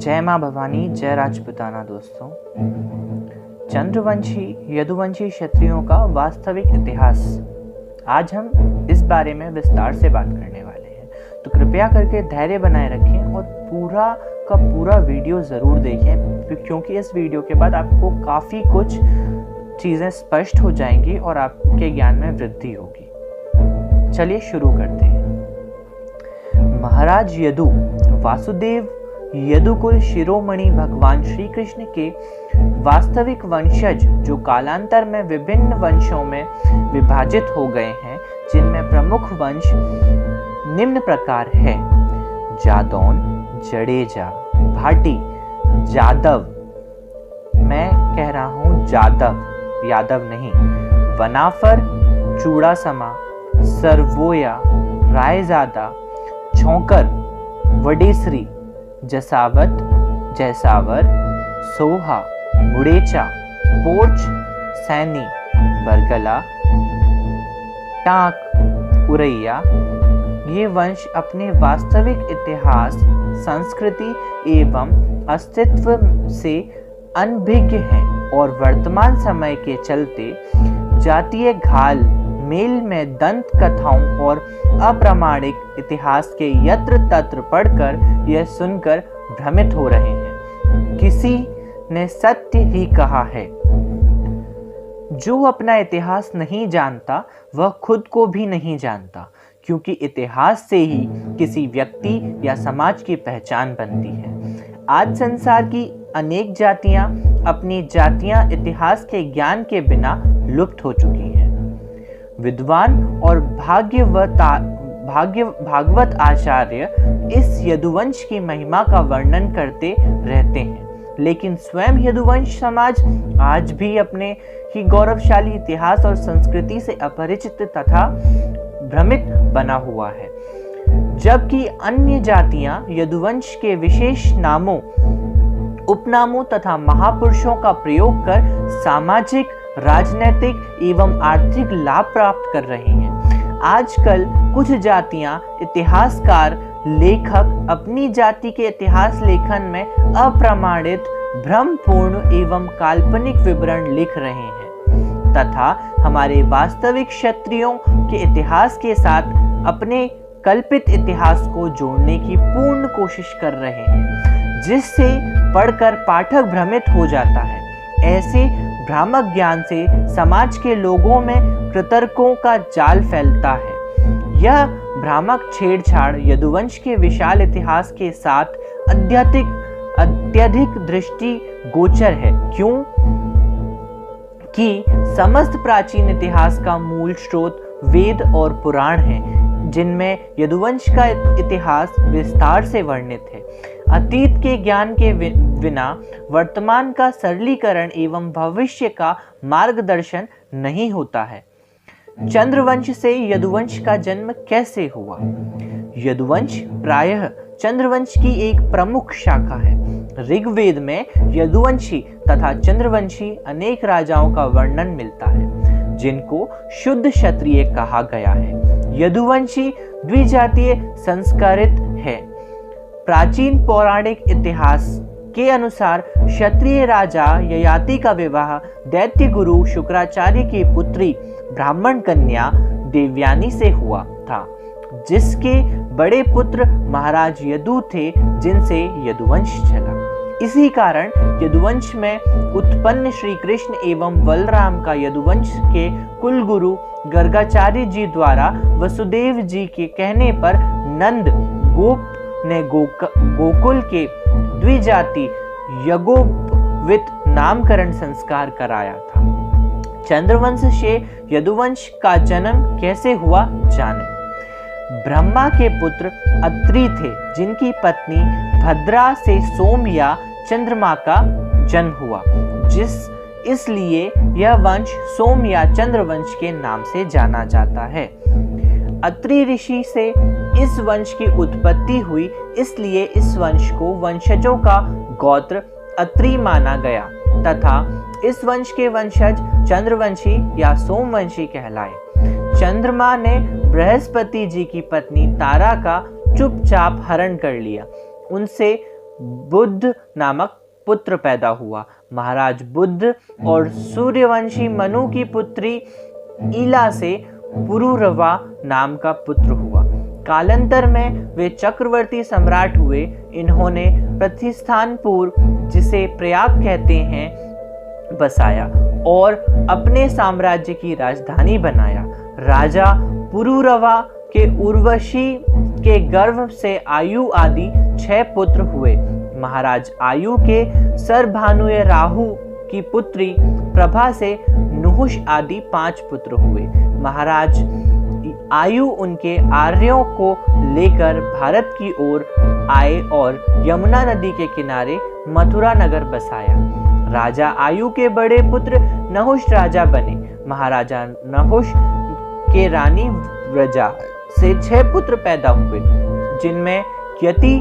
जय माँ भवानी, जय राजपूताना। दोस्तों, चंद्रवंशी यदुवंशी क्षत्रियों का वास्तविक इतिहास आज हम इस बारे में विस्तार से बात करने वाले हैं। तो कृपया करके धैर्य बनाए रखें और पूरा का पूरा वीडियो ज़रूर देखें, क्योंकि इस वीडियो के बाद आपको काफ़ी कुछ चीज़ें स्पष्ट हो जाएंगी और आपके ज्ञान में वृद्धि होगी। चलिए शुरू करते हैं। महाराज यदु वासुदेव यदुकुल शिरोमणि भगवान श्री कृष्ण के वास्तविक वंशज, जो कालांतर में विभिन्न वंशों में विभाजित हो गए हैं, जिनमें प्रमुख वंश निम्न प्रकार है: जादौन, जडेजा, भाटी, जादव, मैं कह रहा हूं जादव, यादव नहीं, वनाफर, चूड़ासमा, सरवोया, रायजादा, छौकर, वडेसरी, जसावत, जैसावर, सोहा, मुड़ेचा, पोर्च, सैनी, बरगला, टाक, उरैया, ये वंश अपने वास्तविक इतिहास, संस्कृति एवं अस्तित्व से अनभिज्ञ हैं और वर्तमान समय के चलते जातीय घाल मेल में दंत कथाओं और अप्रामाणिक इतिहास के यत्र तत्र पढ़कर यह सुनकर भ्रमित हो रहे हैं। किसी ने सत्य ही कहा है, जो अपना इतिहास नहीं जानता वह खुद को भी नहीं जानता, क्योंकि इतिहास से ही किसी व्यक्ति या समाज की पहचान बनती है। आज संसार की अनेक जातियां अपनी इतिहास के ज्ञान के बिना लुप्त हो चुकी हैं। विद्वान और भागवत आचार्य इस यदुवंश की महिमा का वर्णन करते रहते हैं, लेकिन स्वयं यदुवंश समाज आज भी अपने ही गौरवशाली इतिहास और संस्कृति से अपरिचित तथा भ्रमित बना हुआ है, जबकि अन्य जातियां यदुवंश के विशेष नामों, उपनामों तथा महापुरुषों का प्रयोग कर सामाजिक, राजनैतिक एवं आर्थिक लाभ प्राप्त कर रहे हैं। आजकल कुछ जातियां इतिहासकार, लेखक अपनी जाति के इतिहास लेखन में अप्रमाणित, भ्रमपूर्ण एवं काल्पनिक विवरण लिख रहे हैं तथा हमारे वास्तविक क्षत्रियों के इतिहास के साथ अपने कल्पित इतिहास को जोड़ने की पूर्ण कोशिश कर रहे हैं, जिससे पढ़कर पाठक भ्रमित हो जाता है। ऐसे भ्रामक ज्ञान से समाज के लोगों में कृतर्कों का जाल फैलता है। यह भ्रामक छेड़छाड़ यदुवंश के विशाल इतिहास के साथ अत्यधिक दृष्टि गोचर है, क्यों कि समस्त प्राचीन इतिहास का मूल स्रोत वेद और पुराण हैं, जिनमें यदुवंश का इतिहास विस्तार से वर्णित है। अतीत के ज्ञान के बिना वर्तमान का सरलीकरण एवं भविष्य का मार्गदर्शन नहीं होता है। चंद्रवंश से यदुवंश का जन्म कैसे हुआ? यदुवंश प्रायः चंद्रवंश की एक प्रमुख शाखा है। ऋग्वेद में यदुवंशी तथा चंद्रवंशी अनेक राजाओं का वर्णन मिलता है, जिनको शुद्ध क्षत्रिय कहा गया है। यदुवंशी द्विजातीय संस्कारित है। प्राचीन पौराणिक इतिहास के अनुसार क्षत्रिय राजा ययाति का विवाह दैत्य गुरु शुक्राचार्य की पुत्री ब्राह्मण कन्या देवयानी से हुआ था, जिसके बड़े पुत्र महाराज यदु थे, जिनसे यदुवंश चला। इसी कारण यदुवंश में उत्पन्न श्री कृष्ण एवं बलराम का यदुवंश के कुलगुरु गर्गाचार्य जी द्वारा वसुदेव जी के कहने पर नंद गोप ने गोकुल के द्विजाति यज्ञोपवीत नामकरण संस्कार कराया था। चंद्रवंश से यदुवंश का जन्म कैसे हुआ जाने। ब्रह्मा के पुत्र अत्रि थे, जिनकी पत्नी भद्रा से सोम या चंद्रमा का जन्म हुआ, इसलिए यह वंश सोम या चंद्रवंश के नाम से जाना जाता है। अत्रि ऋषि से इस वंश की उत्पत्ति हुई, इसलिए इस वंश को वंशजों का गोत्र अत्रि माना गया तथा इस वंश के वंशज चंद्रवंशी या सोमवंशी कहलाए। चंद्रमा ने बृहस्पति जी की पत्नी तारा का चुपचाप हरण कर लिया। उनसे बुद्ध नामक पुत्र पैदा हुआ। महाराज बुद्ध और सूर्यवंशी मनु की पुत्री ईला से पुरुरवा नाम का पुत्र हुआ। कालांतर में वे चक्रवर्ती सम्राट हुए। इन्होंने प्रतिस्थानपुर, जिसे प्रयाग कहते हैं, बसाया और अपने साम्राज्य की राजधानी बनाया। राजा पुरुरवा के उर्वशी के गर्भ से आयु आदि 6 पुत्र हुए। महाराज आयु के सरभानुए राहु की पुत्री प्रभा से नुहुष आदि 5 पुत्र हुए। महाराज आयु उनके आर्यों को लेकर भारत की ओर आए और यमुना नदी के किनारे मथुरा नगर बसाया। राजा आयु के बड़े पुत्र नहुष राजा बने। महाराजा नहुष के रानी व्रजा से 6 पुत्र पैदा हुए, जिनमें यति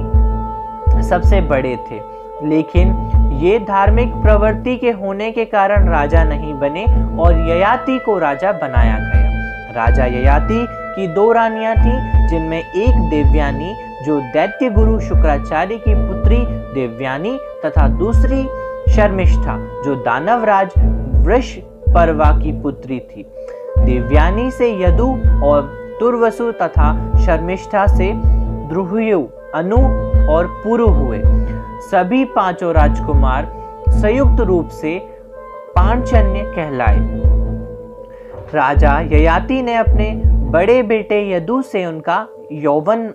सबसे बड़े थे, लेकिन ये धार्मिक प्रवृत्ति के होने के कारण राजा नहीं बने और ययाति को राजा बनाया गया। राजा ययाति की 2 रानियां थीं, जिनमें एक देवयानी जो दैत्य गुरु शुक्राचार्य की पुत्री देवयानी तथा दूसरी शर्मिष्ठा जो दानवराज वृषपर्वा की पुत्री थी। देवयानी से यदु और तुर्वसु तथा शर्मिष्ठा से द्रुह्यु, अनु और पुरु हुए। सभी 5 राजकुमार संयुक्त रूप से पांचजन्य कहलाए। राजा ययाति ने अपने बड़े बेटे यदु से उनका यौवन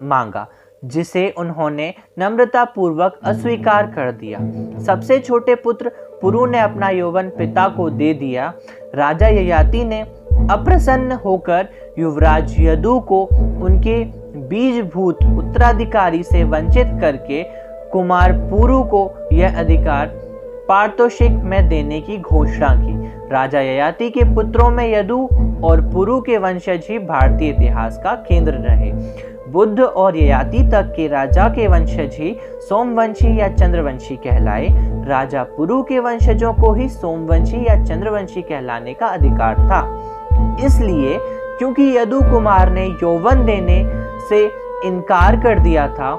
मांगा, जिसे उन्होंने नम्रता पूर्वक अस्वीकार कर दिया। सबसे छोटे पुत्र पुरु ने अपना यौवन पिता को दे दिया। राजा ययाति ने अप्रसन्न होकर युवराज यदु को उनके बीजभूत उत्तराधिकारी से वंचित करके कुमार पुरु को यह अधिकार पारितोषिक में देने की घोषणा की। राजा ययाति के पुत्रों में यदु और पुरु के वंशज ही भारतीय इतिहास का केंद्र रहे। बुद्ध और ययाति तक के राजा के वंशज ही सोमवंशी या चंद्रवंशी कहलाए। राजा पुरु के वंशजों को ही सोमवंशी या चंद्रवंशी कहलाने का अधिकार था। इसलिए क्योंकि यदु कुमार ने यौवन देने से इनकार कर दिया था,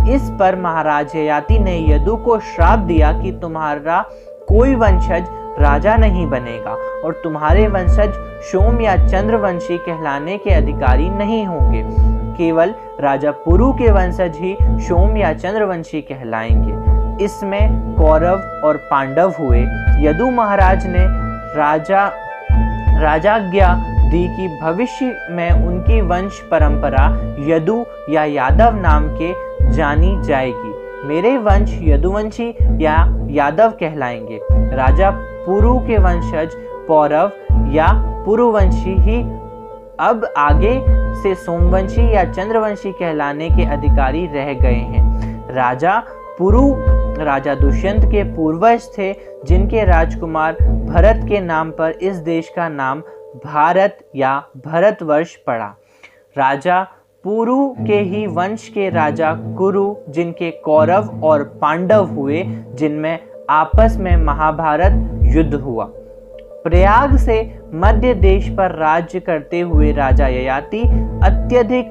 इस पर महाराज ययाति ने यदु को श्राप दिया कि तुम्हारा कोई वंशज राजा नहीं बनेगा और तुम्हारे वंशज सोम या चंद्रवंशी कहलाने के अधिकारी नहीं होंगे। केवल राजा पुरु के वंशज ही सोम या चंद्रवंशी कहलाएंगे। इसमें कौरव और पांडव हुए। यदु महाराज ने राजाज्ञा दी कि भविष्य में उनकी वंश परंपरा यदु या यादव नाम के जानी जाएगी। मेरे वंश यदुवंशी या यादव कहलाएंगे। राजा पुरु के वंशज पौरव या पुरुवंशी ही अब आगे से सोमवंशी या चंद्रवंशी कहलाने के अधिकारी रह गए हैं। राजा पुरु राजा दुष्यंत के पूर्वज थे, जिनके राजकुमार भरत के नाम पर इस देश का नाम भारत या भरतवर्ष पड़ा। राजा पुरु के ही वंश के राजा कुरु, जिनके कौरव और पांडव हुए, जिनमें आपस में महाभारत युद्ध हुआ। प्रयाग से मध्य देश पर राज्य करते हुए राजा ययाति अत्यधिक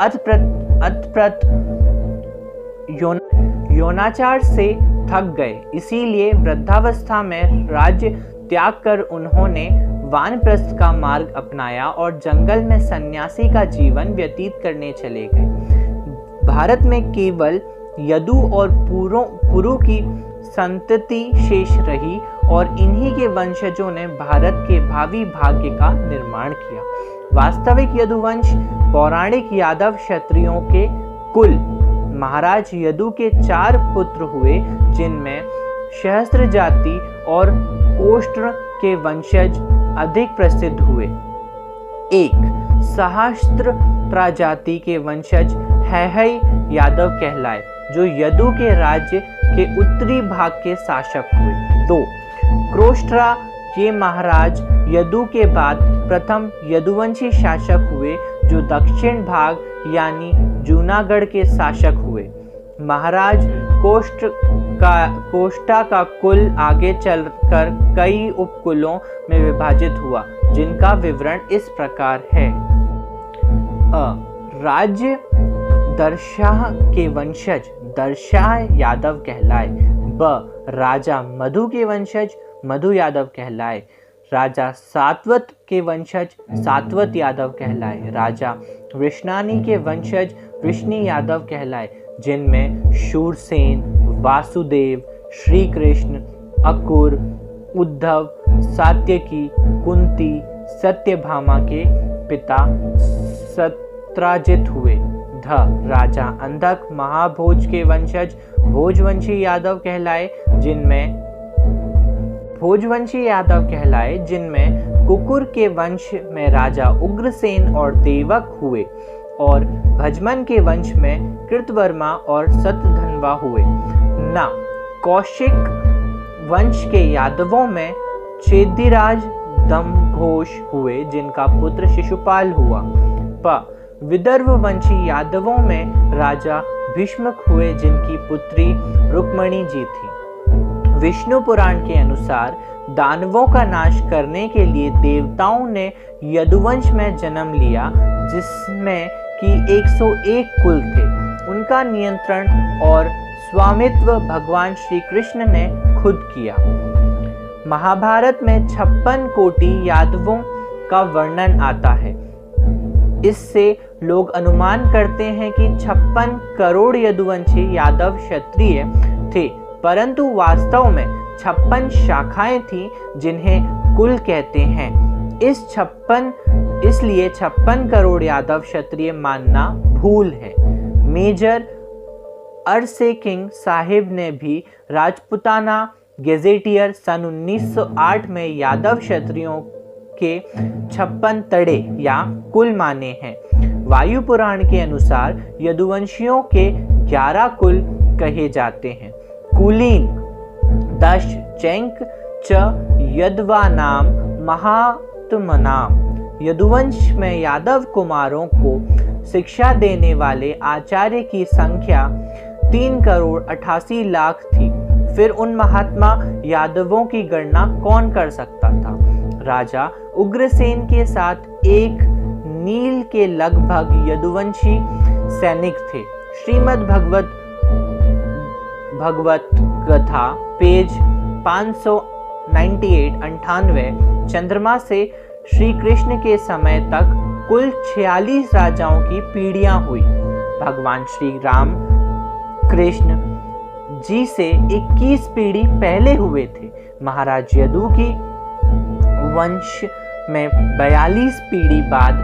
अतप्रत यौनाचार से थक गए। इसीलिए वृद्धावस्था में राज्य त्याग कर उन्होंने वानप्रस्थ का मार्ग अपनाया और जंगल में सन्यासी का जीवन व्यतीत करने चले गए। भारत में केवल यदु और पुरु की संतति शेष रही और इन्हीं के वंशजों ने भारत के भावी भाग्य का निर्माण किया। वास्तविक यदुवंश पौराणिक यादव क्षत्रियों के कुल महाराज यदु के 4 पुत्र हुए, जिनमें सहस्त्र जाति और कोष्ट्र के वंशज अधिक प्रसिद्ध हुए। 1 सहस्त्र प्रजाति के वंशज हैहय यादव कहलाए, जो यदु के राज्य के उत्तरी भाग के शासक हुए। 2 क्रोष्ट्रा, ये महाराज यदु के बाद प्रथम यदुवंशी शासक हुए, जो दक्षिण भाग यानी जूनागढ़ के शासक हुए। महाराज कोष्टा का कुल आगे चलकर कई उपकुलों में विभाजित हुआ, जिनका विवरण इस प्रकार है। राज्य दर्शाह के वंशज दर्शा यादव कहलाए। ब राजा मधु के वंशज मधु यादव कहलाए। राजा सातवत के वंशज सातवत यादव कहलाए। राजा वृषणानी के वंशज वृष्णी यादव कहलाए, जिनमें शूरसेन, वासुदेव, श्री कृष्ण, अकुर, उद्धव, सात्यकी, कुंती, सत्यभामा के पिता सत्राजित हुए। ध राजा अंधक महाभोज के वंशज भोजवंशी यादव कहलाए, जिनमें कुकुर के वंश में राजा उग्रसेन और देवक हुए और भजमन के वंश में कृतवर्मा और सतधन्वा हुए। न कौशिक वंश के यादवों में चेदिराज दमघोष हुए, जिनका पुत्र शिशुपाल हुआ। प विदर्भ वंशी यादवों में राजा भीष्मक हुए, जिनकी पुत्री रुक्मणी जी थी। विष्णु पुराण के अनुसार दानवों का नाश करने के लिए देवताओं ने यदुवंश में जन्म लिया, जिसमें कि 101 कुल थे। उनका नियंत्रण और स्वामित्व भगवान श्री कृष्ण ने खुद किया। महाभारत में 56 कोटि यादवों का वर्णन आता है। इससे लोग अनुमान करते हैं कि 56 करोड़ यदुवंशी यादव क्षत्रिय थे, परंतु वास्तव में 56 शाखाएं थीं, जिन्हें कुल कहते हैं। इसलिए 56 करोड़ यादव क्षत्रिय मानना भूल है। मेजर अरसे किंग साहिब ने भी राजपुताना गेजेटियर सन 1908 में यादव क्षत्रियों के 56 तड़े या कुल माने हैं। वायु पुराण के अनुसार यदुवंशियों के 11 कुल कहे जाते हैं। कुलीन दश चैंक च यदवानाम महात्मनाम। यदुवंश में यादव कुमारों को शिक्षा देने वाले आचार्य की संख्या 3 करोड़ 88 लाख थी। फिर उन महात्मा यादवों की गणना कौन कर सकता था? राजा उग्रसेन के साथ एक नील के लगभग यदुवंशी सैनिक थे। श्रीमद् भगवत कथा पेज 598 चंद्रमा से श्री कृष्ण के समय तक कुल 46 राजाओं की पीढ़ियां हुई। भगवान श्री राम कृष्ण जी से 21 पीढ़ी पहले हुए थे। महाराज यदु की वंश में 42 पीढ़ी बाद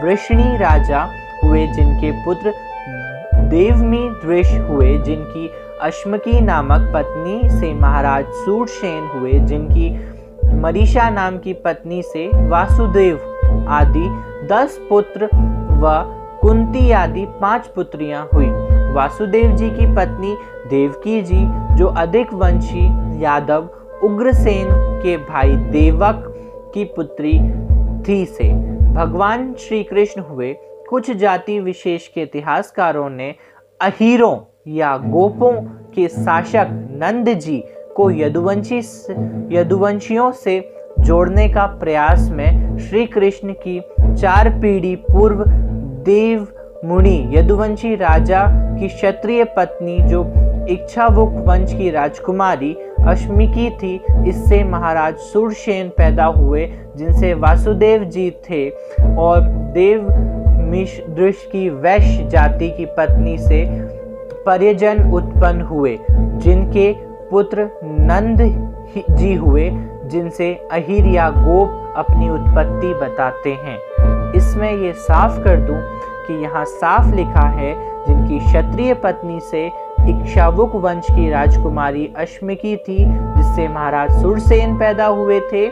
वृषणी राजा हुए, जिनके पुत्र देवमी दृश हुए, जिनकी अश्मकी नामक पत्नी से महाराज सूरसेन हुए, जिनकी मरीषा नाम की पत्नी से वासुदेव आदि 10 पुत्र व कुंती आदि 5 पुत्रियां हुई। वासुदेव जी की पत्नी देवकी जी, जो अधिक वंशी यादव उग्रसेन के भाई देवक की पुत्री थी, से भगवान श्री कृष्ण हुए। कुछ जाति विशेष के इतिहासकारों ने अहीरों या गोपों के शासक नंद जी को यदुवंशियों से जोड़ने का प्रयास में श्री कृष्ण की 4 पीढ़ी पूर्व देव मुनि यदुवंशी राजा की क्षत्रिय पत्नी, जो इक्ष्वाकु वंश की राजकुमारी अश्मिकी थी, इससे महाराज सूरसेन पैदा हुए, जिनसे वासुदेव जी थे, और देवमिश्र की वैश्य जाति की पत्नी से पर्यजन उत्पन्न हुए, जिनके पुत्र नंद जी हुए, जिनसे अहीर या गोप अपनी उत्पत्ति बताते हैं। इसमें ये साफ कर दूं कि यहाँ साफ लिखा है जिनकी क्षत्रिय पत्नी से इक्ष्वाकु वंश की राजकुमारी अश्मिकी थी, जिससे महाराज सूरसेन पैदा हुए थे,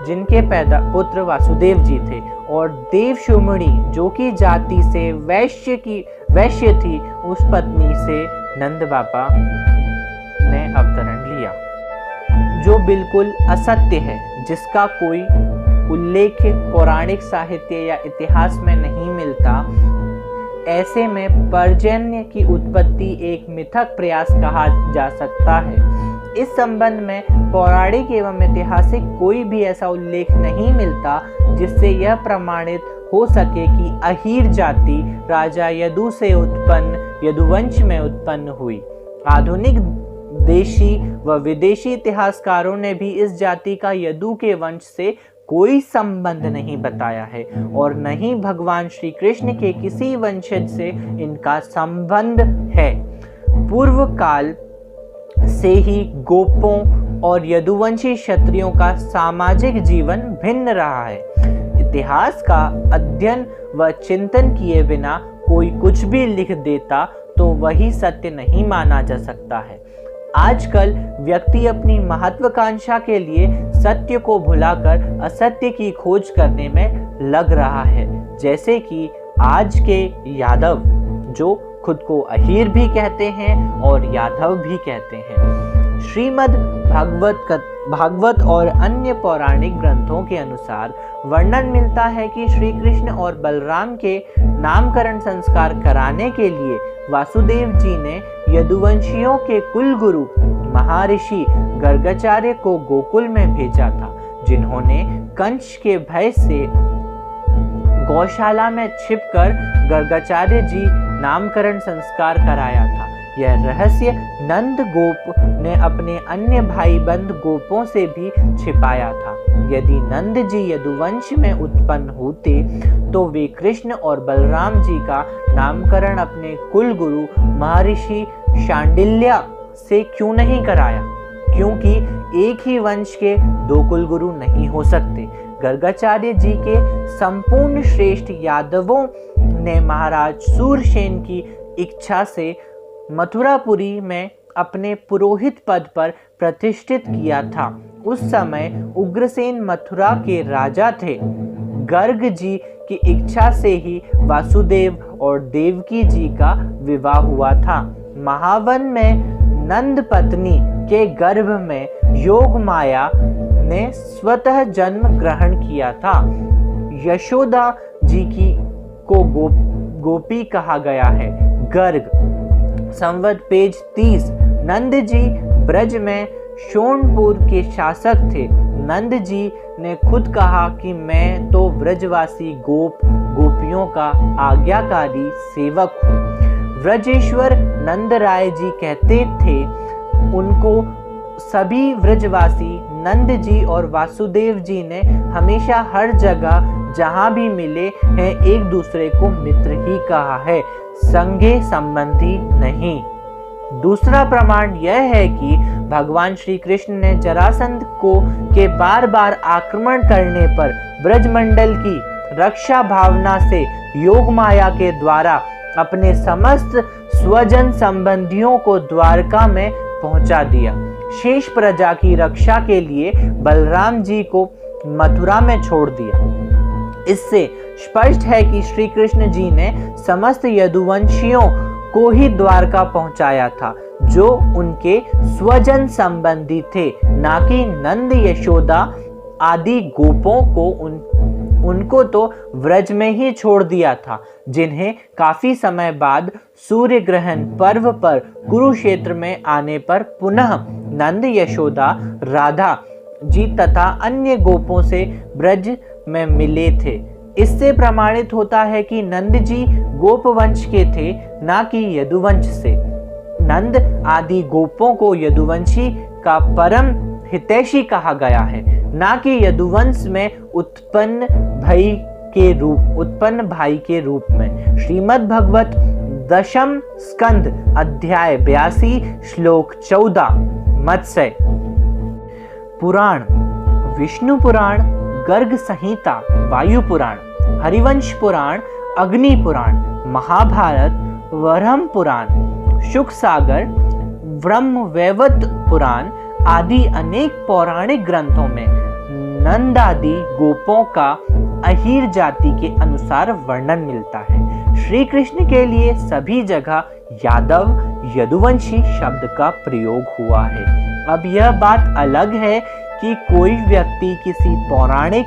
जिनके पैदा पुत्र वासुदेव जी थे, और देवशुमणी जो कि जाति से वैश्य थी, उस पत्नी से नंद बाबा ने अवतरण लिया। जो बिल्कुल असत्य है, जिसका कोई उल्लेख पौराणिक साहित्य या इतिहास में नहीं मिलता, ऐसे में पर्जन्य की उत्पत्ति एक मिथक प्रयास कहा जा सकता है। इस संबंध में पौराणिक एवं ऐतिहासिक कोई भी ऐसा उल्लेख नहीं मिलता जिससे यह प्रमाणित हो सके कि अहीर जाति राजा यदु से उत्पन्न यदुवंश में उत्पन्न हुई। आधुनिक देशी व विदेशी इतिहासकारों ने भी इस जाति का यदु के वंश से कोई संबंध नहीं बताया है और न ही भगवान श्री कृष्ण के किसी वंशज से इनका संबंध है। पूर्व काल से ही गोपों और यदुवंशी क्षत्रियों का सामाजिक जीवन भिन्न रहा है। इतिहास का अध्ययन व चिंतन किए बिना कोई कुछ भी लिख देता तो वही सत्य नहीं माना जा सकता है। आजकल व्यक्ति अपनी महत्वाकांक्षा के लिए सत्य को भुलाकर असत्य की खोज करने में लग रहा है, जैसे कि आज के यादव जो खुद को अहीर भी कहते हैं और यादव भी कहते हैं। श्रीमद् भागवत और अन्य पौराणिक ग्रंथों के अनुसार वर्णन मिलता है कि श्री कृष्ण और बलराम के नामकरण संस्कार कराने के लिए वासुदेव जी ने यदुवंशियों के कुल गुरु महर्षि गर्गाचार्य को गोकुल में भेजा था, जिन्होंने कंस के भय से गौशाला में छिपकर गर्गाचार्य जी नामकरण संस्कार कराया था। यह रहस्य नंद गोप ने अपने अन्य भाई बंद गोपों से भी छिपाया था। यदि नंद जी यदुवंश में उत्पन्न होते तो वे कृष्ण और बलराम जी का नामकरण अपने कुल गुरु महर्षि शांडिल्य से क्यों नहीं कराया, क्योंकि एक ही वंश के दो कुल गुरु नहीं हो सकते। गर्गाचार्य जी के संपूर्ण श्रेष्ठ यादवों ने महाराज सूरसेन की इच्छा से मथुरापुरी में अपने पुरोहित पद पर प्रतिष्ठित किया था। उस समय उग्रसेन मथुरा के राजा थे। गर्ग जी की इच्छा से ही वासुदेव और देवकी जी का विवाह हुआ था। महावन में नंद पत्नी के गर्भ में योग माया ने स्वतः जन्म ग्रहण किया था। यशोदा जी की को गोपी कहा गया है। गर्ग संवत पेज 30। नंद जी ब्रज में शोणपुर के शासक थे। नंद जी ने खुद कहा कि मैं तो ब्रजवासी गोपियों का आज्ञाकारी सेवक हूँ। व्रजेश्वर नंद राय जी कहते थे उनको सभी व्रजवासी नंद जी और वासुदेव जी ने हमेशा हर जगह जहाँ भी मिले हैं एक दूसरे को मित्र ही कहा है, संगे संबंधी नहीं। दूसरा प्रमाण यह है कि भगवान श्री कृष्ण ने जरासंध के बार बार आक्रमण करने पर ब्रजमंडल की रक्षा भावना से योग माया के द्वारा अपने समस्त स्वजन संबंधियों को द्वारका में पहुंचा दिया। शेष प्रजा की रक्षा के लिए बलराम जी को मथुरा में छोड़ दिया। इससे स्पष्ट है कि श्री कृष्ण जी ने समस्त यदुवंशियों को ही द्वारका पहुंचाया था, जो उनके स्वजन संबंधी थे, ना कि नंद यशोदा आदि गोपों को। उनको तो व्रज में ही छोड़ दिया था, जिन्हें काफी समय बाद सूर्य ग्रहण पर्व पर कुरुक्षेत्र में आने पर पुनः नंद यशोदा राधा जी तथा अन्य गोपों से ब्रज में मिले थे। इससे प्रमाणित होता है कि नंद जी गोप वंश के थे, ना कि यदुवंश से। नंद आदि गोपों को यदुवंशी का परम हितैषी कहा गया है, ना कि यदुवंश में उत्पन्न भाई के रूप में। श्रीमद् भागवत दशम स्कंद अध्याय 82 श्लोक 14। मत्स्य पुराण, विष्णु पुराण, गर्ग संहिता, वायु पुराण, हरिवंश पुराण, अग्नि पुराण, महाभारत, वरहम पुराण, शुक सागर, ब्रह्मवैवर्त पुराण आदि अनेक पौराणिक ग्रंथों में नंद आदि गोपों का अहीर जाति के अनुसार वर्णन मिलता है। श्री कृष्ण के लिए सभी जगह यादव यदुवंशी शब्द का प्रयोग हुआ है। अब यह बात अलग है कि कोई व्यक्ति किसी पौराणिक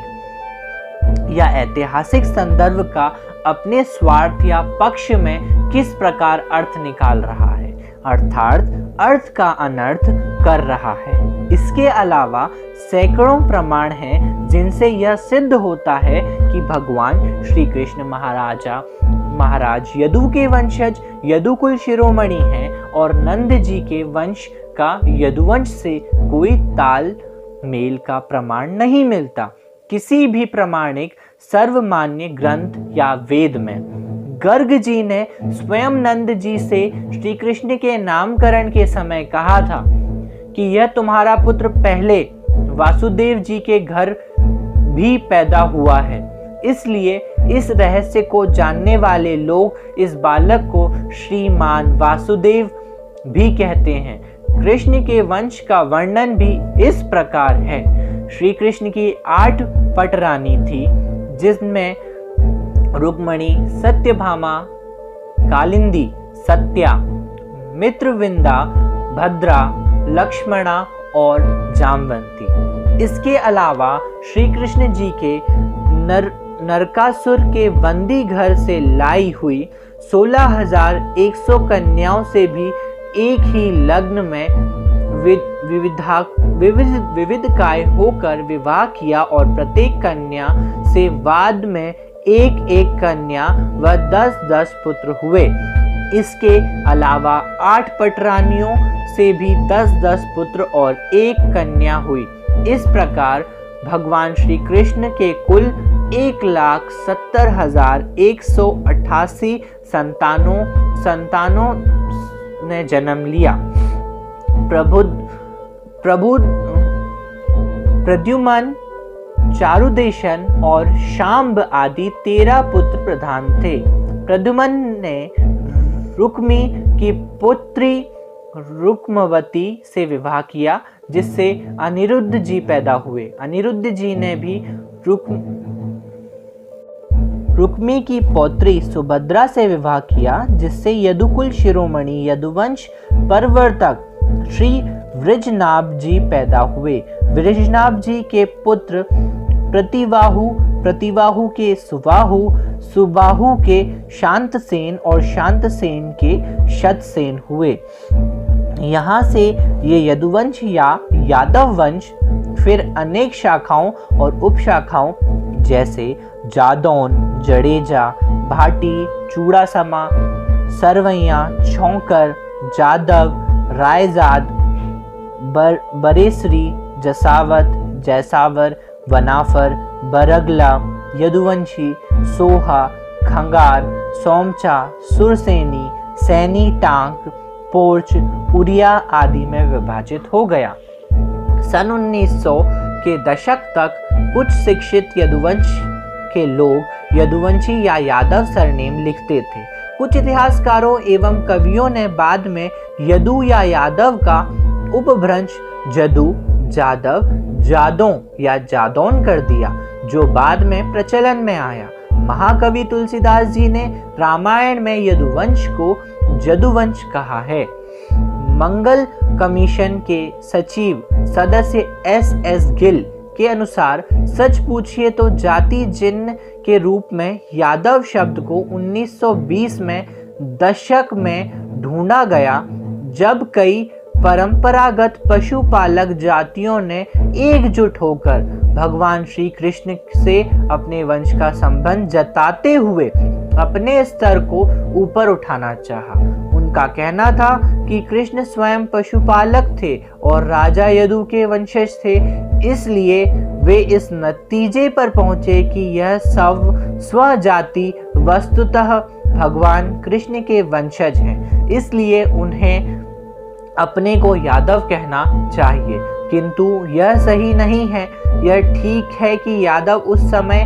या ऐतिहासिक संदर्भ का अपने स्वार्थ या पक्ष में किस प्रकार अर्थ निकाल रहा है, अर्थात अर्थ का अनर्थ कर रहा है। इसके अलावा सैकड़ों प्रमाण हैं जिनसे यह सिद्ध होता है कि भगवान श्री कृष्ण महाराज यदु के वंशज यदुकुल शिरोमणि हैं और नंद जी के वंश का यदुवंश से कोई ताल मेल का प्रमाण नहीं मिलता किसी भी प्रमाणिक सर्वमान्य ग्रंथ या वेद में। गर्ग जी ने स्वयं नंद जी से श्री कृष्ण के नामकरण के समय कहा था कि यह तुम्हारा पुत्र पहले वासुदेव जी के घर भी पैदा हुआ है। इसलिए इस रहस्य को जानने वाले लोग इस बालक को श्रीमान वासुदेव भी कहते हैं। कृष्ण के वंश का वर्णन भी इस प्रकार है। श्री कृष्ण की 8 पटरानी थी जिसमें रुक्मणी, सत्यभामा, कालिंदी, सत्या, मित्रविंदा, भद्रा, लक्ष्मणा और जामवंती। इसके अलावा श्री कृष्ण जी के नरकासुर के बंदी घर से लाई हुई 16,100 कन्याओं से भी एक ही लग्न में विविधकाय होकर विवाह किया और प्रत्येक कन्या से बाद में एक कन्या व 10 पुत्र हुए। इसके अलावा 8 पटरानियों से भी 10 पुत्र और 1 कन्या हुई। इस प्रकार भगवान श्री कृष्ण के कुल 1,70,188 संतानों ने जन्म लिया। प्रद्युमन, चारुदेशन और शांब आदि 13 पुत्र प्रधान थे। प्रद्युमन ने रुक्मी की पुत्री रुक्मवती से विवाह किया जिससे अनिरुद्ध जी पैदा हुए। अनिरुद्ध जी ने भी रुक्मी की पौत्री सुभद्रा से विवाह किया जिससे यदुकुल शिरोमणि यदुवंश प्रवर्तक श्री वृषनाभ जी पैदा हुए। वृषनाभ जी के पुत्र प्रतिबाहु के सुबाहु, सुबाहु के शांतसेन और शांतसेन के शतसेन हुए। यहाँ से ये यदुवंश या यादव वंश फिर अनेक शाखाओं और उपशाखाओं जैसे जादौन, जडेजा, भाटी, चूड़ासमा, सरवैया, छौंकर, जादव, रायजाद, बरेसरी, जसावत, जैसावर, वनाफर, बरगला, यदुवंशी, सोहा, खंगार, सोमचा, सुरसेनी, सैनी, टांक, पोर्च, उरिया आदि में विभाजित हो गया। सन 1900 के दशक तक कुछ शिक्षित यदुवंश के लोग यदुवंशी या यादव सरनेम लिखते थे। कुछ इतिहासकारों एवं कवियों ने बाद में यदु या यादव का उपभ्रंश जदू, जादव, जादों या जादौन कर दिया जो बाद में प्रचलन में आया। महाकवि तुलसीदास जी ने रामायण में यदुवंश को जदुवंश कहा है। मंगल कमीशन के सचिव सदस्य S.S. गिल के अनुसार सच पूछिए तो जाति जिन के रूप में यादव शब्द को 1920 में दशक में ढूंढा गया जब कई परंपरागत पशुपालक जातियों ने एकजुट होकर भगवान श्री कृष्ण से अपने वंश का संबंध जताते हुए अपने स्तर को ऊपर उठाना चाहा। उनका कहना था कि कृष्ण स्वयं पशुपालक थे और राजा यदु के वंशज थे, इसलिए वे इस नतीजे पर पहुंचे कि यह सब स्वजाति वस्तुतः भगवान कृष्ण के वंशज हैं, इसलिए उन्हें अपने को यादव कहना चाहिए। किंतु यह सही नहीं है। यह ठीक है कि यादव उस समय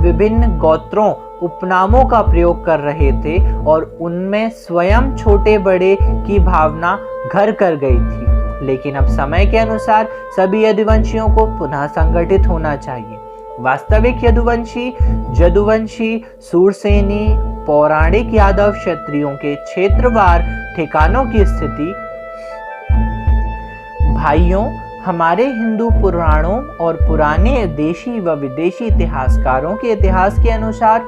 विभिन्न गोत्रों उपनामों का प्रयोग कर रहे थे और उनमें स्वयं छोटे बड़े की भावना घर कर गई थी, लेकिन अब समय के अनुसार सभी यदुवंशियों को पुनः संगठित होना चाहिए। वास्तविक यदुवंशी, जदुवंशी, सूरसेनी, पौराणिक यादव क्षत्रियों के क्षेत्रवार ठिकानों की स्थिति भाइयों, हमारे हिंदू पुराणों और पुराने देशी व विदेशी इतिहासकारों के इतिहास के अनुसार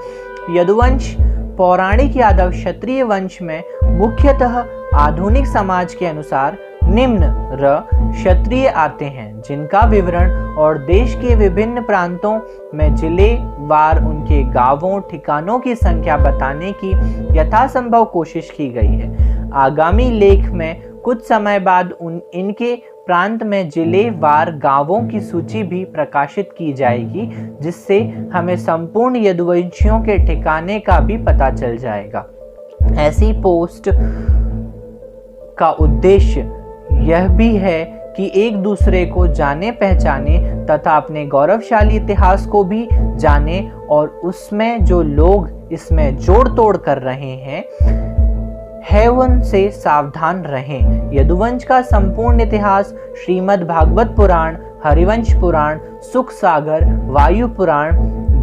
यदुवंश पौराणिक यादव क्षत्रिय वंश में मुख्यतः आधुनिक समाज के अनुसार निम्न क्षत्रिय आते हैं, जिनका विवरण और देश के विभिन्न प्रांतों में जिले वार उनके गांवों ठिकानों की संख्या बताने की यथासंभव कोशिश की गई है। आगामी लेख में कुछ समय बाद इनके प्रांत में जिले वार गांवों की सूची भी प्रकाशित की जाएगी, जिससे हमें संपूर्ण यदुवंशियों के ठिकाने का भी पता चल जाएगा। ऐसी पोस्ट का उद्देश्य यह भी है कि एक दूसरे को जाने पहचाने तथा अपने गौरवशाली इतिहास को भी जाने और उसमें जो लोग इसमें जोड़ तोड़ कर रहे हैं उनसे सावधान रहें। यदुवंश का संपूर्ण इतिहास श्रीमद् भागवत पुराण, हरिवंश पुराण, सुख सागर, वायु पुराण,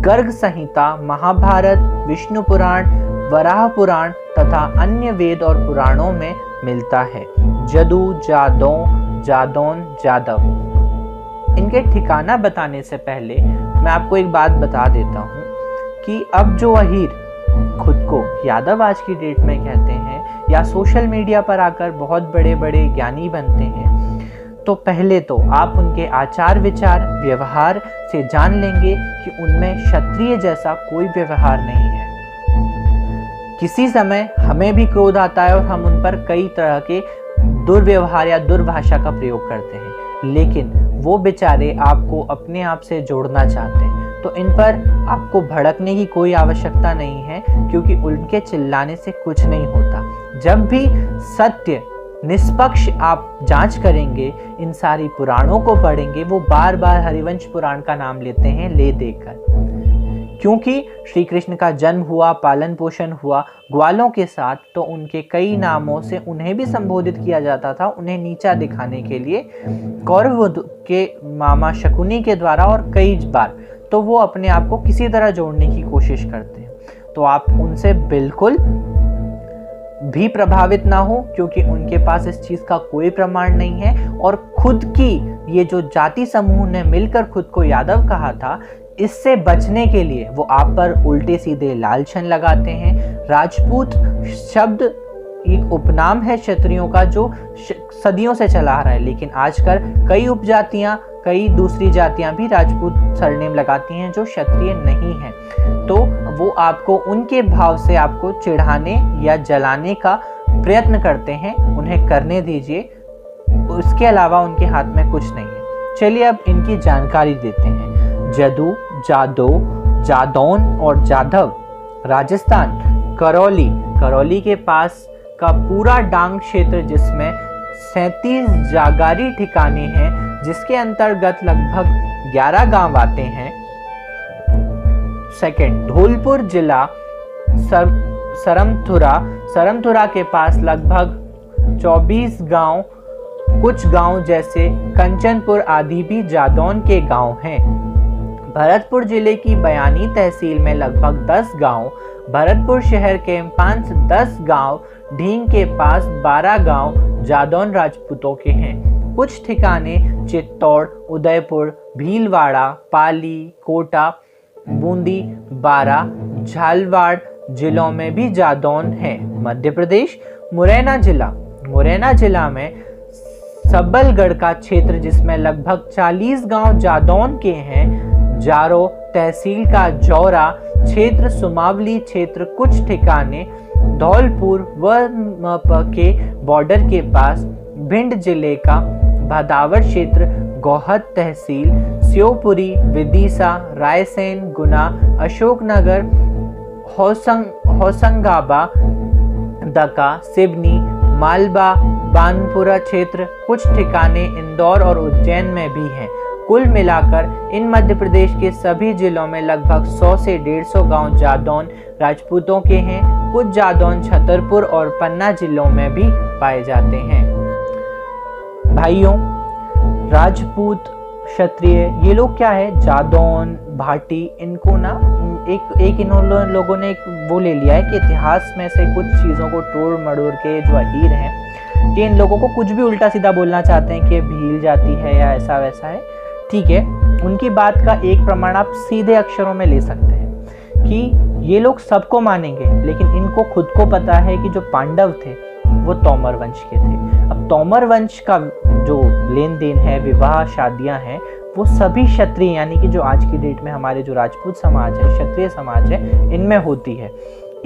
गर्ग संहिता, महाभारत, विष्णु पुराण, वराह पुराण तथा अन्य वेद और पुराणों में मिलता है। जदू, जादौन, जादव। इनके ठिकाना बताने से पहले मैं आपको एक बात बता देता हूँ कि अब जो अहीर खुद को यादव आज की डेट में कहते हैं या सोशल मीडिया पर आकर बहुत बड़े बड़े ज्ञानी बनते हैं, तो पहले तो आप उनके आचार विचार व्यवहार से जान लेंगे कि उनमें क्षत्रिय जैसा कोई व्यवहार नहीं है। किसी समय हमें भी क्रोध आता है और हम उन पर कई तरह के दुर्व्यवहार या दुर्भाषा का प्रयोग करते हैं, लेकिन वो बेचारे आपको अपने आप से जोड़ना चाहते हैं, तो इन पर आपको भड़कने की कोई आवश्यकता नहीं है, क्योंकि उनके चिल्लाने से कुछ नहीं होता। जब भी सत्य निष्पक्ष आप जांच करेंगे, इन सारी पुराणों को पढ़ेंगे, वो बार बार हरिवंश पुराण का नाम लेते हैं ले देकर, क्योंकि श्री कृष्ण का जन्म हुआ, पालन पोषण हुआ ग्वालों के साथ, तो उनके कई नामों से उन्हें भी संबोधित किया जाता था, उन्हें नीचा दिखाने के लिए कौरव के मामा शकुनी के द्वारा और कई बार। तो वो अपने आप को किसी तरह जोड़ने की कोशिश करते हैं, तो आप उनसे बिल्कुल भी प्रभावित ना हो, क्योंकि उनके पास इस चीज का कोई प्रमाण नहीं है। और खुद की ये जो जाति समूह ने मिलकर खुद को यादव कहा था, इससे बचने के लिए वो आप पर उल्टे सीधे लालछन लगाते हैं। राजपूत शब्द एक उपनाम है क्षत्रियों का जो सदियों से चला आ रहा है, लेकिन आजकल कई उपजातियां, कई दूसरी जातियां भी राजपूत सरनेम लगाती हैं जो क्षत्रिय नहीं है। तो वो आपको उनके भाव से आपको चिढ़ाने या जलाने का प्रयत्न करते हैं, उन्हें करने दीजिए, उसके अलावा उनके हाथ में कुछ नहीं है। चलिए अब इनकी जानकारी देते हैं। जदू, जादौन और जाधव राजस्थान, करौली के पास का पूरा डांग क्षेत्र, जिसमें 37 जागारी ठिकाने हैं, जिसके अंतर्गत लगभग 11 गांव आते हैं। सेकंड, धौलपुर जिला सरमथुरा के पास लगभग 24 गांव, कुछ गांव जैसे कंचनपुर आदि भी जादौन के गांव हैं। भरतपुर जिले की बयानी तहसील में लगभग 10 गांव, भरतपुर शहर के पास 10 गांव, ढींग के पास 12 गांव जादौन राजपूतों के हैं। कुछ ठिकाने चित्तौड़, उदयपुर, भीलवाड़ा, पाली, कोटा, बूंदी, बारा, झालवाड़ जिलों में भी जादौन है। मध्य प्रदेश, मुरैना जिला में सबलगढ़ का क्षेत्र, जिसमें लगभग 40 गांव जादौन के हैं। जारो तहसील का जौरा क्षेत्र, सुमावली क्षेत्र, कुछ ठिकाने धौलपुर व के बॉर्डर के पास, भिंड जिले का भदावर क्षेत्र, गोहद तहसील, श्योपुरी, विदिशा, रायसेन, गुना, अशोकनगर, होशंगाबा, दका, सिवनी, मालवा, बानपुरा क्षेत्र, कुछ ठिकाने इंदौर और उज्जैन में भी हैं। कुल मिलाकर इन मध्य प्रदेश के सभी जिलों में लगभग 100 से 150 गांव जादौन राजपूतों के हैं। कुछ जादौन छतरपुर और पन्ना जिलों में भी पाए जाते हैं। भाइयों, राजपूत, क्षत्रिय, ये लोग क्या है, जादौन, भाटी, इनको ना एक इन लोगों ने एक वो ले लिया है कि इतिहास में से कुछ चीज़ों को तोड़ मड़ोड़ के जो अहीर हैं, कि इन लोगों को कुछ भी उल्टा सीधा बोलना चाहते हैं कि भील जाती है या ऐसा वैसा है। ठीक है, उनकी बात का एक प्रमाण आप सीधे अक्षरों में ले सकते हैं कि ये लोग सबको मानेंगे, लेकिन इनको खुद को पता है कि जो पांडव थे वो तोमर वंश के थे। अब तोमर वंश का जो लेन देन है, विवाह शादियां हैं, वो सभी क्षत्रिय यानी कि जो आज की डेट में हमारे जो राजपूत समाज है, क्षत्रिय समाज है, इनमें होती है।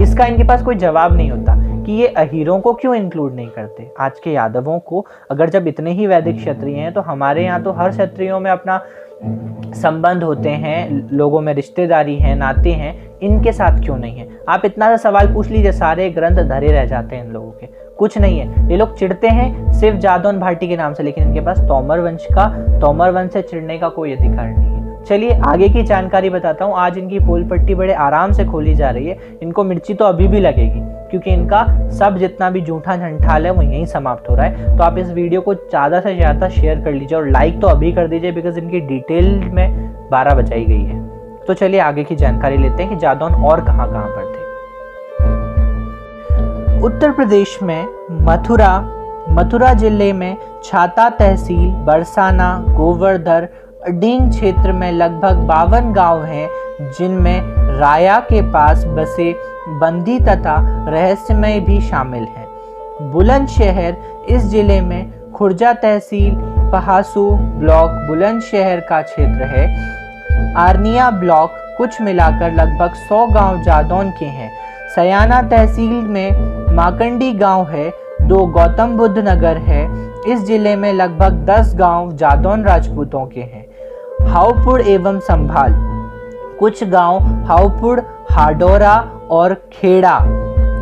इसका इनके पास कोई जवाब नहीं होता कि ये अहीरों को क्यों इंक्लूड नहीं करते। आज के यादवों को अगर जब इतने ही वैदिक क्षत्रिय हैं तो हमारे यहाँ तो हर क्षत्रियों में अपना संबंध होते हैं, लोगों में रिश्तेदारी है, नाते हैं, इनके साथ क्यों नहीं है। आप इतना सा सवाल पूछ लीजिए, सारे ग्रंथ धरे रह जाते हैं इन लोगों के, कुछ नहीं है। ये लोग चिढ़ते हैं सिर्फ जादौन भाटी के नाम से, लेकिन इनके पास तोमर वंश से चिढ़ने का कोई अधिकार नहीं है। चलिए आगे की जानकारी बताता हूँ। आज इनकी पोल पट्टी बड़े आराम से खोली जा रही है। इनको मिर्ची तो अभी भी लगेगी क्योंकि इनका सब जितना भी जूठा झंठाल है वो यहीं समाप्त हो रहा है। तो आप इस वीडियो को ज़्यादा से ज़्यादा शेयर कर लीजिए और लाइक तो अभी कर दीजिए, बिकॉज इनकी डिटेल में 12 बजाई गई है। तो चलिए आगे की जानकारी लेते हैं कि जादौन और कहाँ कहाँ पर थे। उत्तर प्रदेश में मथुरा जिले में छाता तहसील, बरसाना, गोवर्धन, अडींग क्षेत्र में लगभग 52 गांव हैं, जिनमें राया के पास बसे बंदी तथा रहस्यमय भी शामिल हैं। बुलंदशहर इस जिले में खुर्जा तहसील, पहासू ब्लॉक बुलंदशहर का क्षेत्र है। आर्निया ब्लॉक कुछ मिलाकर लगभग 100 गांव जादौन के हैं। सयाना तहसील में माकंडी गांव है। 2 गौतम बुद्ध नगर है। इस जिले में लगभग 10 गांव जादौन राजपूतों के हैं। हावपुर एवं संभाल कुछ गांव हावपुर, हाडोरा और खेड़ा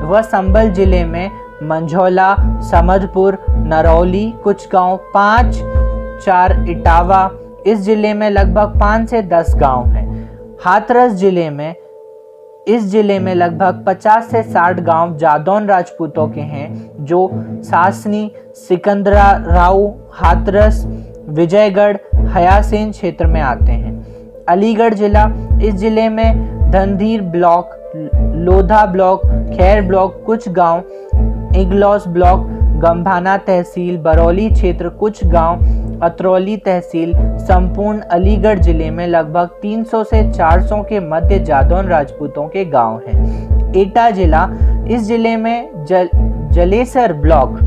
व संभल जिले में मंझौला, समधपुर, नरौली कुछ गांव, 5-4 इटावा इस जिले में लगभग 5 से 10 गांव हैं। हाथरस इस जिले में लगभग 50 से 60 गांव जादौन राजपूतों के हैं, जो सासनी, सिकंदराऊ, हाथरस, विजयगढ़, हयासीन क्षेत्र में आते हैं। अलीगढ़ जिला इस जिले में धनधीर ब्लॉक, लोधा ब्लॉक, खैर ब्लॉक कुछ गांव, इगलौस ब्लॉक, गंभाना तहसील, बरौली क्षेत्र कुछ गांव, अतरौली तहसील, संपूर्ण अलीगढ़ जिले में लगभग 300 से 400 के मध्य जादौन राजपूतों के गांव हैं। एटा जिला इस जिले में जलेसर ब्लॉक,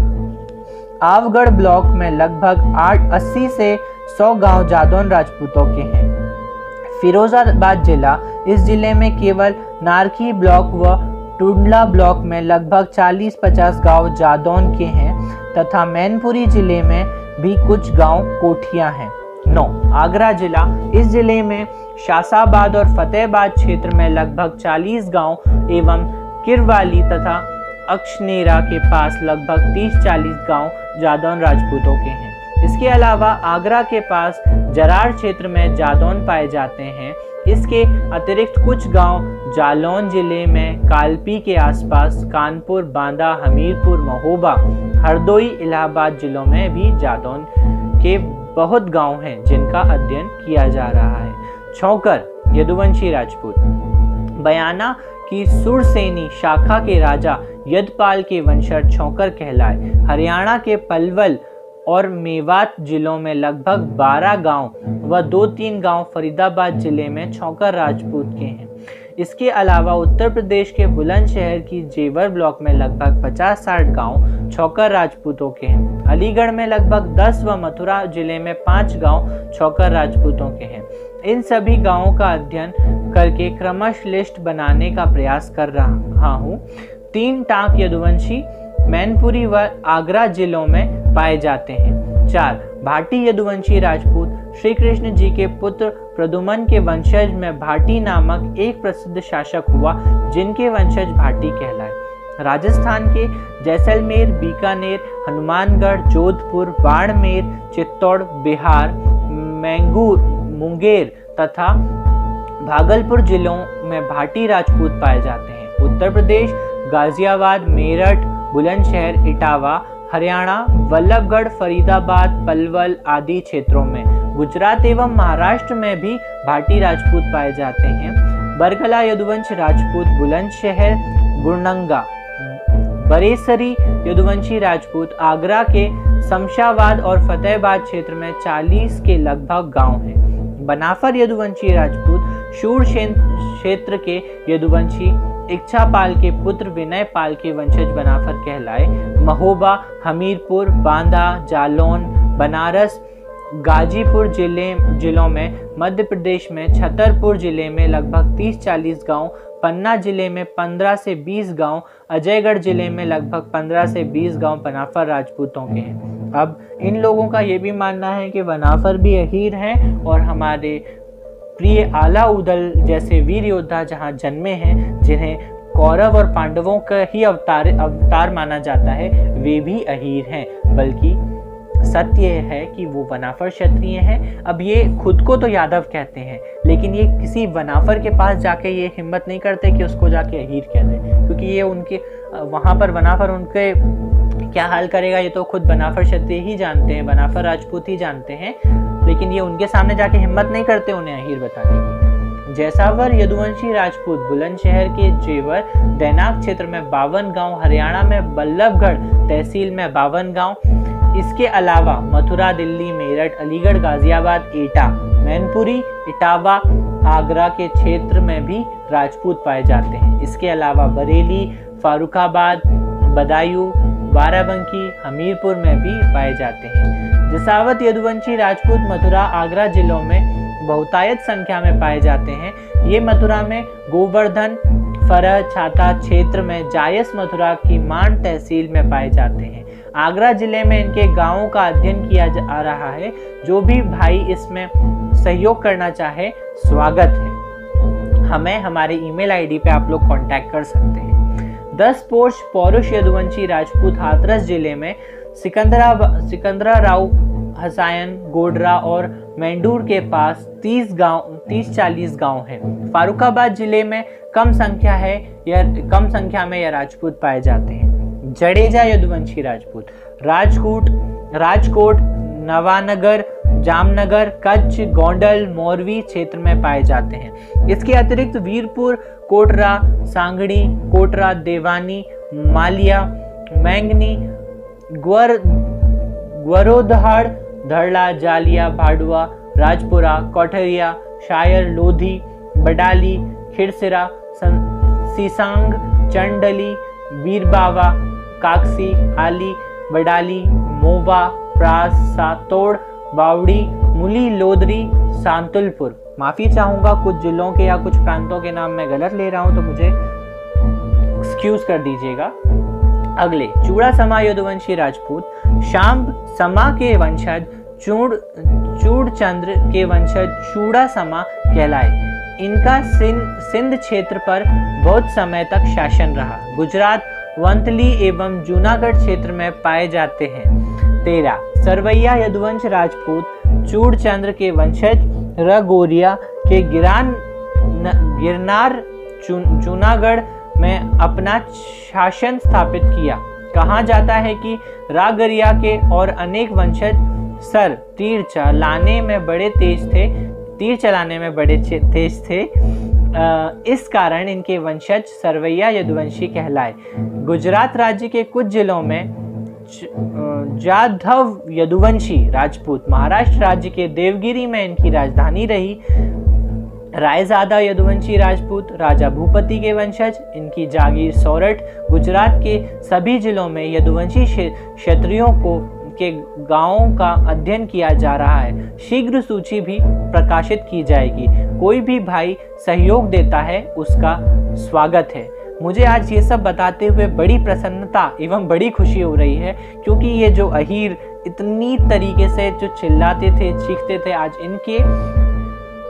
आवगढ़ ब्लॉक में लगभग 80 से 100 गांव जादौन राजपूतों के हैं। फिरोजाबाद जिला इस जिले में केवल नारकी ब्लॉक व टुंडला ब्लॉक में लगभग 40-50 गांव जादौन के हैं तथा मैनपुरी जिले में भी कुछ गांव कोठियां हैं। 9. आगरा जिला इस जिले में शासाबाद और फतेहाबाद क्षेत्र में लगभग 40 गांव एवं किरवाली तथा अक्षनेरा के पास लगभग 30-40 गांव जादौन राजपूतों के हैं। इसके अलावा आगरा के पास जरार क्षेत्र में जादौन पाए जाते हैं। इसके अतिरिक्त कुछ गांव जालौन जिले में कालपी के आसपास, कानपुर, बांदा, हमीरपुर, महोबा, हरदोई, इलाहाबाद जिलों में भी जादौन के बहुत गांव हैं जिनका अध्ययन किया जा रहा है। छौकर यदुवंशी राजपूत बयाना की सुरसेनी शाखा के राजा यदपाल के वंशज छौकर कहलाए। हरियाणा के पलवल और मेवात जिलों में लगभग 12 गांव व 2-3 गांव फरीदाबाद जिले में छौकर राजपूत के हैं। इसके अलावा उत्तर प्रदेश के बुलंदशहर की जेवर ब्लॉक में लगभग 50-60 गांव छौकर राजपूतों के हैं। अलीगढ़ में लगभग 10 व मथुरा जिले में 5 गांव छौकर राजपूतों के हैं। इन सभी गांवों का अध्ययन करके क्रमश लिस्ट बनाने का प्रयास कर रहा हूँ। 3 टांक यदुवंशी मैनपुरी व आगरा जिलों में पाए जाते हैं। 4. भाटी यदुवंशी राजपूत श्री कृष्ण जी के पुत्र प्रद्युम्न के वंशज में भाटी नामक एक प्रसिद्ध शासक हुआ, जिनके वंशज भाटी कहलाए। राजस्थान के जैसलमेर, बीकानेर, हनुमानगढ़, जोधपुर, बाड़मेर, चित्तौड़, बिहार, मुंगेर तथा भागलपुर जिलों में भाटी राजपूत पाए जाते हैं। उत्तर प्रदेश गाजियाबाद, मेरठ, बुलंदशहर, इटावा, हरियाणा, वल्लभगढ़, फरीदाबाद, पलवल आदि क्षेत्रों में, गुजरात एवं महाराष्ट्र में भी भाटी राजपूत पाए जाते हैं। बरगला यदुवंश राजपूत बुलंदशहर, गुणंगा, बरेसरी यदुवंशी राजपूत आगरा के शमशाबाद और फतेहाबाद क्षेत्र में 40 के लगभग गांव हैं। बनाफर यदुवंशी राजपूत शूर क्षेत्र के यदुवंशी इच्छापाल के पुत्र विनय पाल के वंशज बनाफर कहलाए। महोबा, हमीरपुर, बांदा, जालौन, बनारस, गाजीपुर जिलों में, मध्य प्रदेश में छतरपुर जिले में लगभग 30-40 गांव, पन्ना जिले में 15 से 20 गांव, अजयगढ़ जिले में लगभग 15 से 20 गांव बनाफर राजपूतों के हैं। अब इन लोगों का ये भी मानना है कि बनाफर भी अहीर हैं और हमारे प्रिय आला उदल जैसे वीर योद्धा जहाँ जन्मे हैं, जिन्हें कौरव और पांडवों का ही अवतार माना जाता है, वे भी अहीर हैं। बल्कि सत्य है कि वो बनाफर क्षत्रिय हैं। अब ये खुद को तो यादव कहते हैं, लेकिन ये किसी बनाफर के पास जाके ये हिम्मत नहीं करते कि उसको जाके अहीर कह दें, क्योंकि ये उनके वहाँ पर बनाफर उनके क्या हाल करेगा ये तो खुद बनाफर क्षत्रिय ही जानते हैं, बनाफर राजपूत ही जानते हैं, लेकिन ये उनके सामने जाके हिम्मत नहीं करते उन्हें अहीर बताने की। जैसावर यदुवंशी राजपूत बुलंदशहर के जेवर दैनाक क्षेत्र में 52 गांव, हरियाणा में बल्लभगढ़ तहसील में 52 गांव, इसके अलावा मथुरा, दिल्ली, मेरठ, अलीगढ़, गाजियाबाद, एटा, मैनपुरी, इटावा, आगरा के क्षेत्र में भी राजपूत पाए जाते हैं। इसके अलावा बरेली, फारुखाबाद, बदायूं, बाराबंकी, हमीरपुर में भी पाए जाते हैं। जसावत यदुवंशी राजपूत मथुरा, आगरा जिलों में बहुतायत संख्या में पाए जाते हैं। ये मथुरा में गोवर्धन, फरह, छाता क्षेत्र में जायस, मथुरा की मान तहसील में पाए जाते हैं। आगरा जिले में इनके गांवों का अध्ययन किया जा रहा है। जो भी भाई इसमें सहयोग करना चाहे स्वागत है। हमें हमारे ईमेल आईडी पे आप लोग कांटेक्ट कर सकते हैं। 10 पोष पौरुष यदुवंशी राजपूत हाथरस जिले में सिकंदरा राव, हसायन, गोडरा और मेंडूर के पास 30-40 गांव हैं। फारुखाबाद जिले में कम संख्या में यह राजपूत पाए जाते हैं। जडेजा यदुवंशी राजपूत राजकोट, नवानगर, जामनगर, कच्छ, गोंडल, मोरवी क्षेत्र में पाए जाते हैं। इसके अतिरिक्त वीरपुर, कोटरा, सांगड़ी, कोटरा, देवानी, मालिया, मैंगनी, ग्वरोदहाड़, धड़ला, जालिया, भाडुआ, राजपुरा, कोठरिया, शायर, लोधी, बडाली, खिरसिरा, सीसांग, चंडली, वीरबावा, काकसी, हाली, बडाली, मोवा, प्रास, सातोड़, बावड़ी, मुली, लोदरी, सांतुलपुर। माफी चाहूंगा कुछ जिलों के या कुछ प्रांतों के नाम मैं गलत ले रहा हूं तो मुझे एक्सक्यूज कर दीजिएगा। अगले चूड़ासमा यदुवंशी राजपूत शाम समा के वंशज चूड़चंद्र के वंशज चूड़ासमा कहलाए। इनका सिंध क्षेत्र पर बहुत समय तक शासन रहा। गुजरात, वंतली एवं जूनागढ़ क्षेत्र में पाए जाते हैं। 13 सरवैया यदुवंश राजपूत चूड़चंद्र के वंशज रगोरिया के गिरनार जूनागढ़ में अपना शासन स्थापित किया। कहा जाता है कि रागरिया के और अनेक वंशज तीर चलाने में बड़े तेज थे। इस कारण इनके वंशज सरवैया यदुवंशी कहलाए। गुजरात राज्य के कुछ जिलों में जाधव यदुवंशी राजपूत, महाराष्ट्र राज्य के देवगिरी में इनकी राजधानी रही। रायजादा यदुवंशी राजपूत राजा भूपति के वंशज, इनकी जागीर सोरठ। गुजरात के सभी जिलों में यदुवंशी क्षत्रियों के गांवों का अध्ययन किया जा रहा है। शीघ्र सूची भी प्रकाशित की जाएगी। कोई भी भाई सहयोग देता है उसका स्वागत है। मुझे आज ये सब बताते हुए बड़ी प्रसन्नता एवं बड़ी खुशी हो रही है, क्योंकि ये जो अहीर इतनी तरीके से जो चिल्लाते थे, चीखते थे, आज इनके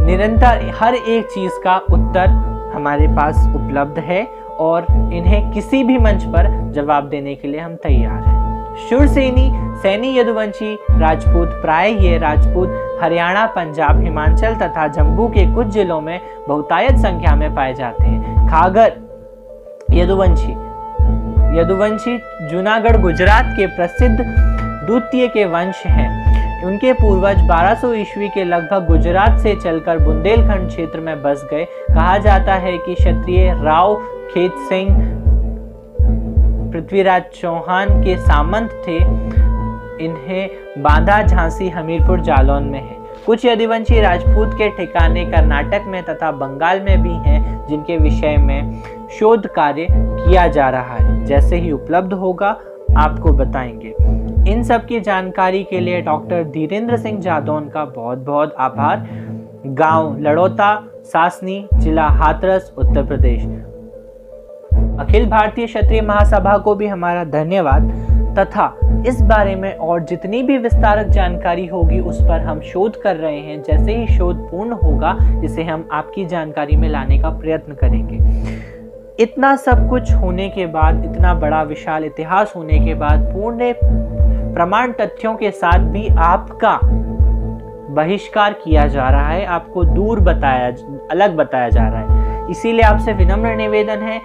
निरंतर हर एक चीज का उत्तर हमारे पास उपलब्ध है और इन्हें किसी भी मंच पर जवाब देने के लिए हम तैयार हैं। शूरसेनी सैनी यदुवंशी राजपूत, प्राय ये राजपूत हरियाणा, पंजाब, हिमाचल तथा जम्मू के कुछ जिलों में बहुतायत संख्या में पाए जाते हैं। खागर यदुवंशी जूनागढ़ गुजरात के प्रसिद्ध द्वितीय के वंश हैं। उनके पूर्वज 1200 ईस्वी के लगभग गुजरात से चलकर बुंदेलखंड क्षेत्र में बस गए। कहा जाता है कि क्षत्रिय राव खेत सिंह पृथ्वीराज चौहान के सामंत थे। इन्हें बांदा, झांसी, हमीरपुर, जालौन में है। कुछ यदुवंशी राजपूत के ठिकाने कर्नाटक में तथा बंगाल में भी हैं। जिनके विषय में शोध कार्य किया जा रहा है। जैसे ही उपलब्ध होगा आपको बताएंगे। इन सब की जानकारी के लिए डॉक्टर धीरेन्द्र सिंह जादौन का बहुत बहुत आभार। गांव लड़ौता, सासनी, जिला हाथरस, उत्तर प्रदेश। अखिल भारतीय क्षत्रिय महासभा को भी हमारा धन्यवाद तथा इस बारे में और जितनी भी विस्तारक जानकारी होगी उस पर हम शोध कर रहे हैं। जैसे ही शोध पूर्ण होगा इसे हम आपकी जानकारी में लाने का प्रयत्न करेंगे। इतना सब कुछ होने के बाद, इतना बड़ा विशाल इतिहास होने के बाद, पूर्ण प्रमाण तथ्यों के साथ भी आपका बहिष्कार किया जा रहा है, आपको अलग बताया जा रहा है। इसीलिए आपसे विनम्र निवेदन है,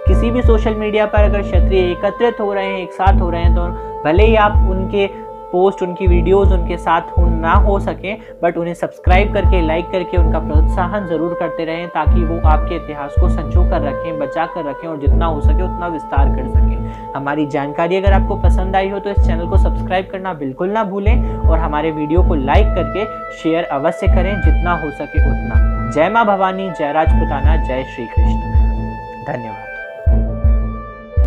किसी भी सोशल मीडिया पर अगर क्षत्रिय एकत्रित हो रहे हैं, एक साथ हो रहे हैं, तो भले ही आप उनके पोस्ट, उनकी वीडियोस उनके साथ ना हो सके, बट उन्हें सब्सक्राइब करके, लाइक करके उनका प्रोत्साहन जरूर करते रहें, ताकि वो आपके इतिहास को संजो कर रखें, बचा कर रखें और जितना हो सके उतना विस्तार कर सकें। हमारी जानकारी अगर आपको पसंद आई हो तो इस चैनल को सब्सक्राइब करना बिल्कुल ना भूलें और हमारे वीडियो को लाइक करके शेयर अवश्य करें, जितना हो सके उतना। जय माँ भवानी, जय राजपुताना, जय श्री कृष्ण। धन्यवाद।